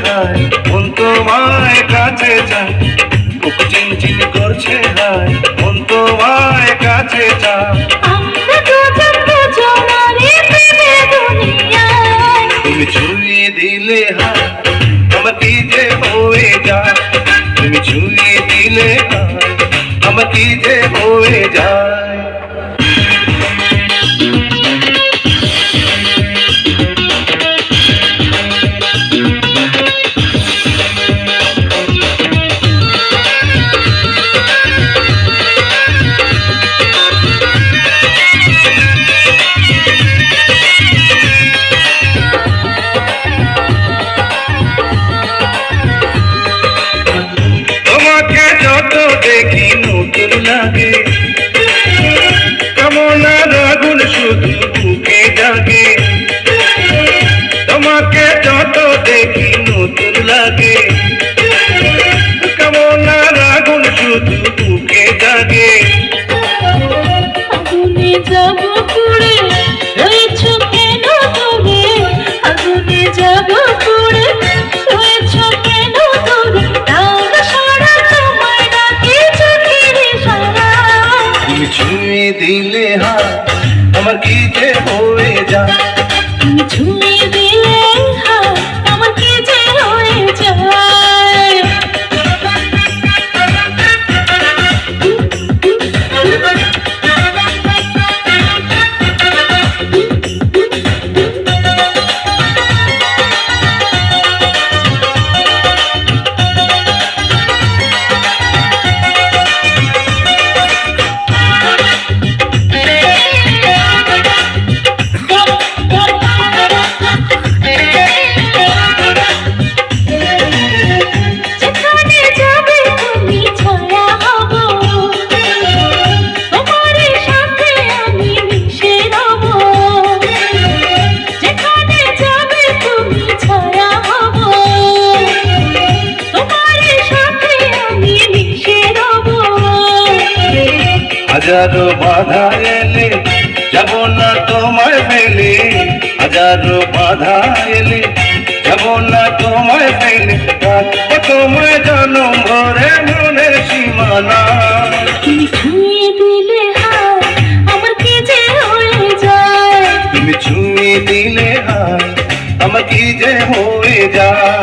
হায়, মন তোমায় কাছে চায়, বুক চিনচিন করছে হায়, মন তোমায় কাছে চায়। আমরা দুজন দুজনারই প্রেমে দুনিয়ায়, তুমি ছুঁয়ে দিলে হায়, আমার কি যে হয়ে যায়, তুমি ছুঁয়ে দিলে হায়, আমার কি যে হয়ে যায়। তোমাকে যত দেখি নতুন লাগে, কামনার আগুন শুধু বুকে জাগে। তোমাকে যত দেখি নতুন লাগে, কামনার আগুন শুধু বুকে জাগে। আগুনে যাব পুড়ে রয়েছ কেন দূরে, আগুনে যাব পুড়ে রয়েছ কেন দূরে, তার সারা তোমায় ডাকে চোখের ইশারায়। তুমি ছুঁয়ে দিলে হায়, আমার কি যে হয়ে যায়, তুমি ছুঁয়ে দিলে হায়, আমার কি যে হয়ে যায়। যেখানে যাবে তুমি ছায়া হব, তোমার সাথে আমি মিশে রব। যেখানে যাবে তুমি ছায়া হব, তোমার সাথে আমি মিশে রব। হাজারো বাধা এলে যাব না তোমায় ফেলে, হাজারো বাধা এলে যাব না তোমায় ফেলে, রাখবো তোমায় জনম ভরে মনের সীমানা। তুমি ছুঁয়ে দিলে হায়, আমার কি যে হয়ে যায়। তুমি ছুঁয়ে দিলে হায়, আমার কি যে হয়ে যায়।